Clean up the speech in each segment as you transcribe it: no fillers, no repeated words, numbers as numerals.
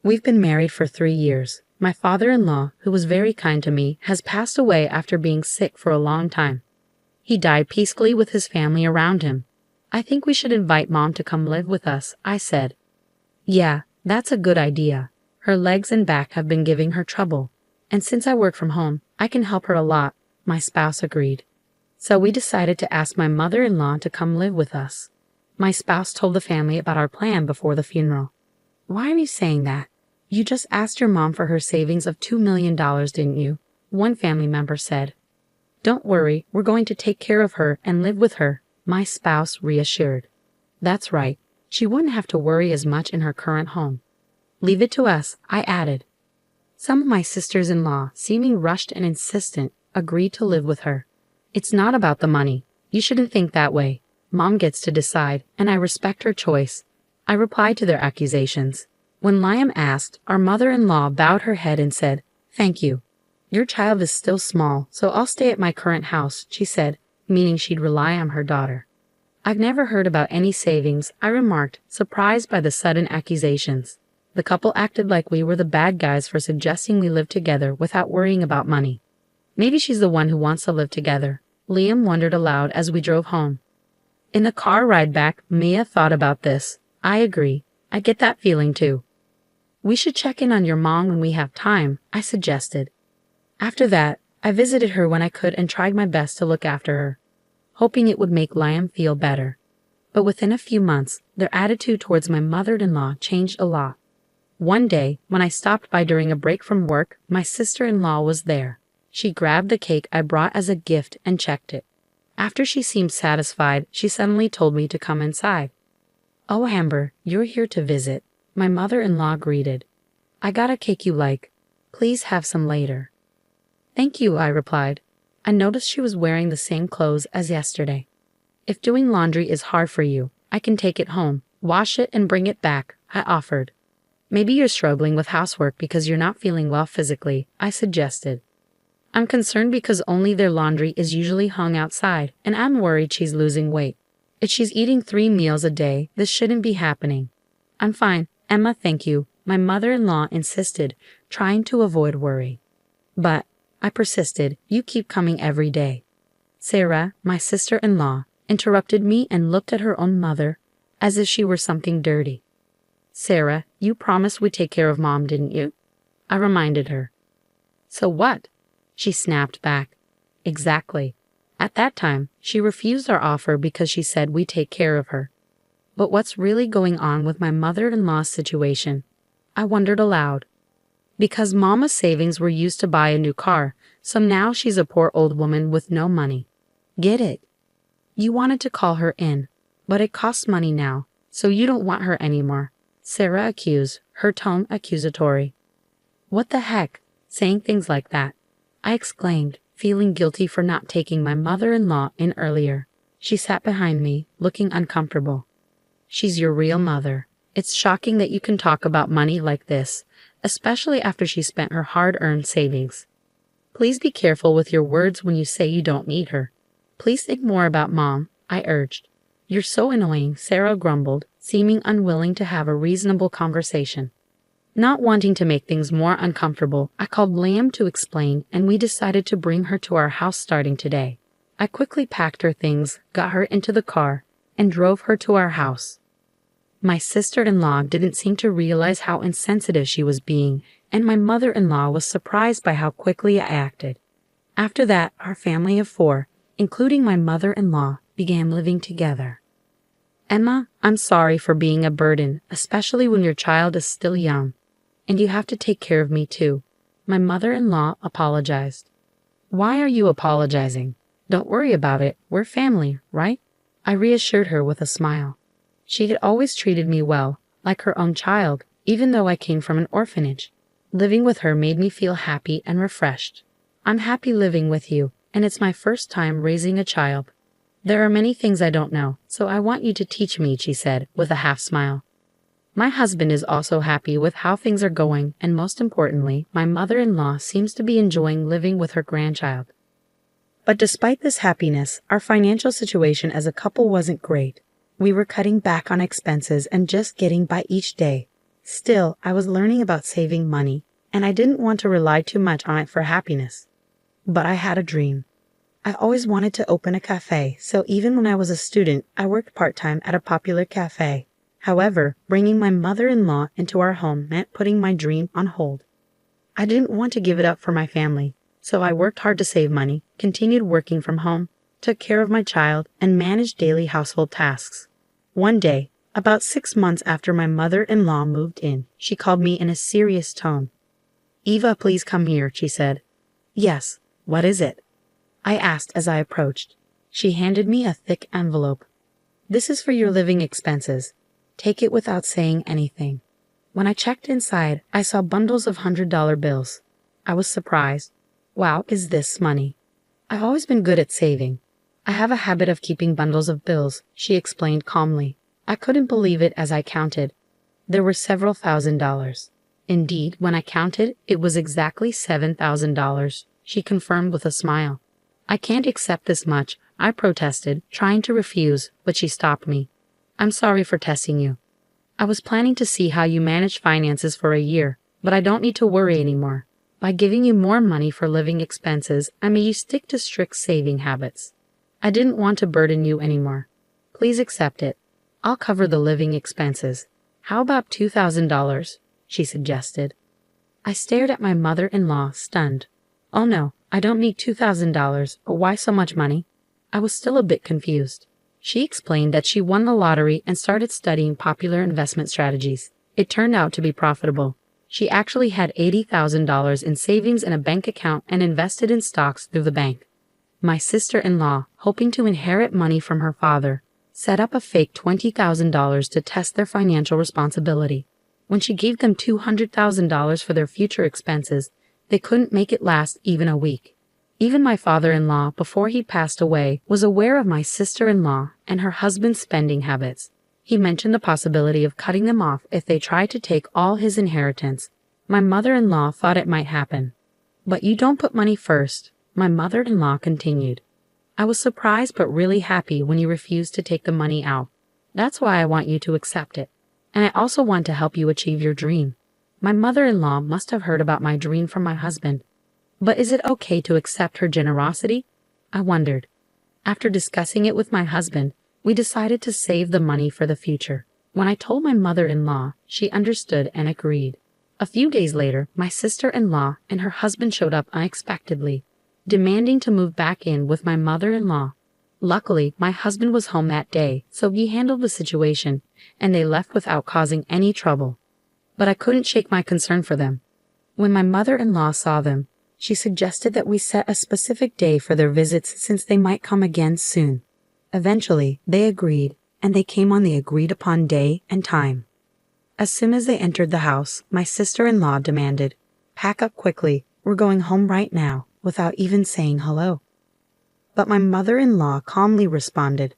We've been married for 3 years. My father-in-law, who was very kind to me, has passed away after being sick for a long time. He died peacefully with his family around him. I think we should invite Mom to come live with us, I said. Yeah, that's a good idea. Her legs and back have been giving her trouble. And since I work from home, I can help her a lot, my spouse agreed. So we decided to ask my mother-in-law to come live with us. My spouse told the family about our plan before the funeral. Why are you saying that? You just asked your mom for her savings of $2 million, didn't you? One family member said. Don't worry, we're going to take care of her and live with her, my spouse reassured. That's right, she wouldn't have to worry as much in her current home. Leave it to us, I added. Some of my sisters-in-law, seeming rushed and insistent, agreed to live with her. It's not about the money. You shouldn't think that way. Mom gets to decide, and I respect her choice. I replied to their accusations. When Liam asked, our mother-in-law bowed her head and said, Thank you. Your child is still small, so I'll stay at my current house, she said, meaning she'd rely on her daughter. I've never heard about any savings, I remarked, surprised by the sudden accusations. The couple acted like we were the bad guys for suggesting we live together without worrying about money. Maybe she's the one who wants to live together, Liam wondered aloud as we drove home. In the car ride back, Mia thought about this. I agree. I get that feeling too. We should check in on your mom when we have time, I suggested. After that, I visited her when I could and tried my best to look after her, hoping it would make Liam feel better. But within a few months, their attitude towards my mother-in-law changed a lot. One day, when I stopped by during a break from work, my sister-in-law was there. She grabbed the cake I brought as a gift and checked it. After she seemed satisfied, she suddenly told me to come inside. Oh, Amber, you're here to visit, my mother-in-law greeted. I got a cake you like. Please have some later. Thank you, I replied. I noticed she was wearing the same clothes as yesterday. If doing laundry is hard for you, I can take it home, wash it and bring it back, I offered. Maybe you're struggling with housework because you're not feeling well physically, I suggested. I'm concerned because only their laundry is usually hung outside, and I'm worried she's losing weight. If she's eating 3 meals a day, this shouldn't be happening. I'm fine, Emma, thank you, my mother-in-law insisted, trying to avoid worry. But, I persisted, you keep coming every day. Sarah, my sister-in-law, interrupted me and looked at her own mother, as if she were something dirty. Sarah, you promised we'd take care of Mom, didn't you? I reminded her. So what? She snapped back. Exactly. At that time, she refused our offer because she said we'd take care of her. But what's really going on with my mother-in-law's situation? I wondered aloud. Because Mama's savings were used to buy a new car, so now she's a poor old woman with no money. Get it? You wanted to call her in, but it costs money now, so you don't want her anymore, Sarah accused, her tone accusatory. What the heck? Saying things like that. I exclaimed, feeling guilty for not taking my mother-in-law in earlier. She sat behind me, looking uncomfortable. She's your real mother. It's shocking that you can talk about money like this, especially after she spent her hard-earned savings. Please be careful with your words when you say you don't need her. Please think more about Mom, I urged. You're so annoying, Sarah grumbled, seeming unwilling to have a reasonable conversation. Not wanting to make things more uncomfortable, I called Liam to explain, and we decided to bring her to our house starting today. I quickly packed her things, got her into the car, and drove her to our house. My sister-in-law didn't seem to realize how insensitive she was being, and my mother-in-law was surprised by how quickly I acted. After that, our family of 4, including my mother-in-law, began living together. Emma, I'm sorry for being a burden, especially when your child is still young. And you have to take care of me too. My mother-in-law apologized. Why are you apologizing? Don't worry about it. We're family, right? I reassured her with a smile. She had always treated me well, like her own child, even though I came from an orphanage. Living with her made me feel happy and refreshed. I'm happy living with you, and it's my first time raising a child. There are many things I don't know, so I want you to teach me, she said, with a half smile. My husband is also happy with how things are going, and most importantly, my mother-in-law seems to be enjoying living with her grandchild. But despite this happiness, our financial situation as a couple wasn't great. We were cutting back on expenses and just getting by each day. Still, I was learning about saving money, and I didn't want to rely too much on it for happiness. But I had a dream. I always wanted to open a cafe, so even when I was a student, I worked part-time at a popular cafe. However, bringing my mother-in-law into our home meant putting my dream on hold. I didn't want to give it up for my family, so I worked hard to save money, continued working from home, took care of my child, and managed daily household tasks. One day, about 6 months after my mother-in-law moved in, she called me in a serious tone. "Eva, please come here," she said. "Yes, what is it?" I asked as I approached. She handed me a thick envelope. "This is for your living expenses. Take it without saying anything." When I checked inside, I saw bundles of $100 bills. I was surprised. Wow, is this money? I've always been good at saving. I have a habit of keeping bundles of bills, she explained calmly. I couldn't believe it as I counted. There were several $1,000s. Indeed, when I counted, it was exactly $7,000, she confirmed with a smile. "I can't accept this much," I protested, trying to refuse, but she stopped me. "I'm sorry for testing you. I was planning to see how you manage finances for a year, but I don't need to worry anymore. By giving you more money for living expenses, I made you stick to strict saving habits. I didn't want to burden you anymore. Please accept it. I'll cover the living expenses. How about $2,000? She suggested. I stared at my mother-in-law, stunned. "Oh no, I don't need $2,000, but why so much money?" I was still a bit confused. She explained that she won the lottery and started studying popular investment strategies. It turned out to be profitable. She actually had $80,000 in savings in a bank account and invested in stocks through the bank. My sister-in-law, hoping to inherit money from her father, set up a fake $20,000 to test their financial responsibility. When she gave them $200,000 for their future expenses, they couldn't make it last even a week. Even my father-in-law, before he passed away, was aware of my sister-in-law and her husband's spending habits. He mentioned the possibility of cutting them off if they tried to take all his inheritance. My mother-in-law thought it might happen. "But you don't put money first," my mother-in-law continued. "I was surprised but really happy when you refused to take the money out. That's why I want you to accept it. And I also want to help you achieve your dream." My mother-in-law must have heard about my dream from my husband. But is it okay to accept her generosity? I wondered. After discussing it with my husband, we decided to save the money for the future. When I told my mother-in-law, she understood and agreed. A few days later, my sister-in-law and her husband showed up unexpectedly, demanding to move back in with my mother-in-law. Luckily, my husband was home that day, so he handled the situation, and they left without causing any trouble. But I couldn't shake my concern for them. When my mother-in-law saw them, she suggested that we set a specific day for their visits since they might come again soon. Eventually, they agreed, and they came on the agreed-upon day and time. As soon as they entered the house, my sister-in-law demanded, "Pack up quickly, we're going home right now," without even saying hello. But my mother-in-law calmly responded,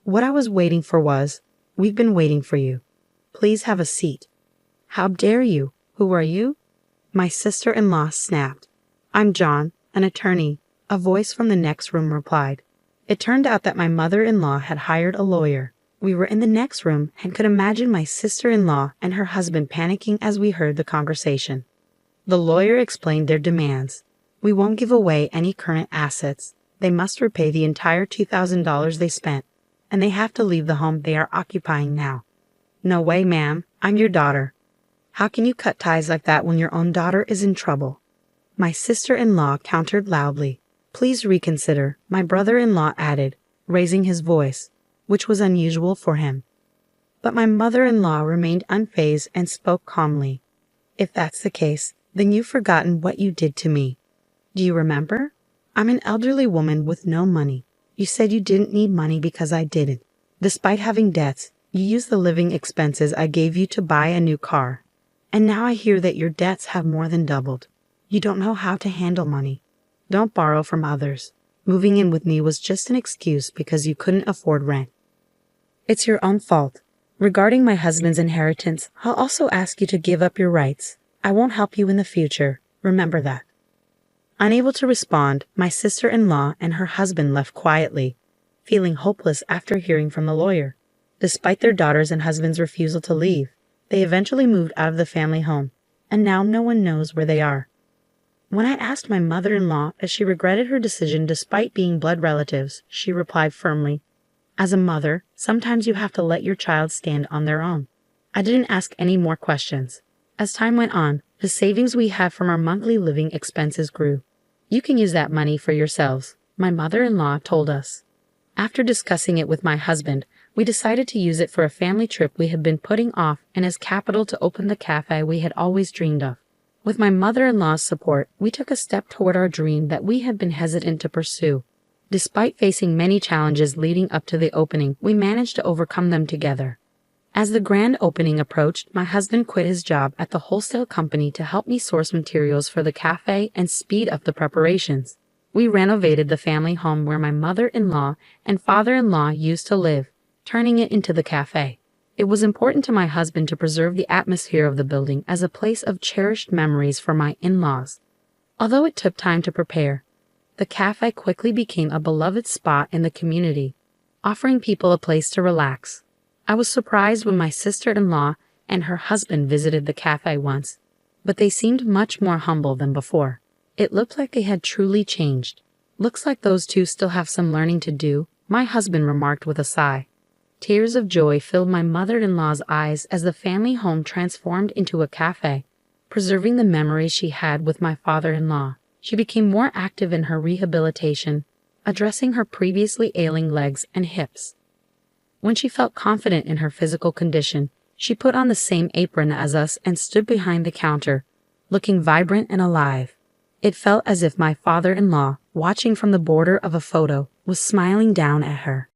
"What I was waiting for was, we've been waiting for you. Please have a seat." "How dare you? Who are you?" My sister-in-law snapped. "I'm John, an attorney," a voice from the next room replied. It turned out that my mother-in-law had hired a lawyer. We were in the next room and could imagine my sister-in-law and her husband panicking as we heard the conversation. The lawyer explained their demands. "We won't give away any current assets. They must repay the entire $2,000 they spent, and they have to leave the home they are occupying now." "No way, ma'am. I'm your daughter." "How can you cut ties like that when your own daughter is in trouble?" My sister-in-law countered loudly. "Please reconsider," my brother-in-law added, raising his voice, which was unusual for him. But my mother-in-law remained unfazed and spoke calmly. "If that's the case, then you've forgotten what you did to me. Do you remember? I'm an elderly woman with no money. You said you didn't need money because I didn't. Despite having debts, you used the living expenses I gave you to buy a new car. And now I hear that your debts have more than doubled. You don't know how to handle money. Don't borrow from others. Moving in with me was just an excuse because you couldn't afford rent. It's your own fault. Regarding my husband's inheritance, I'll also ask you to give up your rights. I won't help you in the future. Remember that." Unable to respond, my sister-in-law and her husband left quietly, feeling hopeless after hearing from the lawyer. Despite their daughter's and husband's refusal to leave, They eventually moved out of the family home, and now no one knows where they are. When I asked my mother-in-law if she regretted her decision despite being blood relatives, she replied firmly, "As a mother, sometimes you have to let your child stand on their own." I didn't ask any more questions. As time went on, the savings we had from our monthly living expenses grew. "You can use that money for yourselves," my mother-in-law told us. After discussing it with my husband, we decided to use it for a family trip we had been putting off and as capital to open the cafe we had always dreamed of. With my mother-in-law's support, we took a step toward our dream that we had been hesitant to pursue. Despite facing many challenges leading up to the opening, we managed to overcome them together. As the grand opening approached, my husband quit his job at the wholesale company to help me source materials for the cafe and speed up the preparations. We renovated the family home where my mother-in-law and father-in-law used to live, turning it into the cafe. It was important to my husband to preserve the atmosphere of the building as a place of cherished memories for my in-laws. Although it took time to prepare, the cafe quickly became a beloved spot in the community, offering people a place to relax. I was surprised when my sister-in-law and her husband visited the cafe once, but they seemed much more humble than before. It looked like they had truly changed. "Looks like those two still have some learning to do," my husband remarked with a sigh. Tears of joy filled my mother-in-law's eyes as the family home transformed into a cafe, preserving the memories she had with my father-in-law. She became more active in her rehabilitation, addressing her previously ailing legs and hips. When she felt confident in her physical condition, she put on the same apron as us and stood behind the counter, looking vibrant and alive. It felt as if my father-in-law, watching from the border of a photo, was smiling down at her.